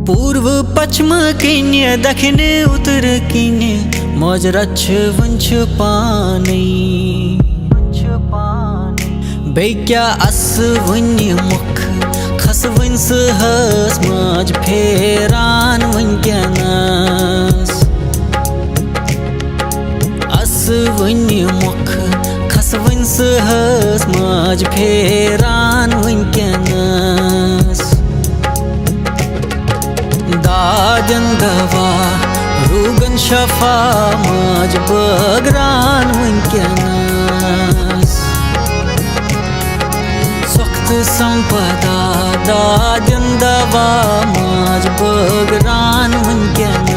पूर्व पश्चिम किन्य दक्षिण उत्तर किन्य मौजरत वंश पानी बेक्या अस वन मुख खस वन सहस मज फेरान वंकनस अस वन मुख खस वन सहस मज फेरान वंकनस दादन दवा रूगन शफा मज बगरान वंकनस सख्त संपदा दादन दवा मज बगरान वंकनस।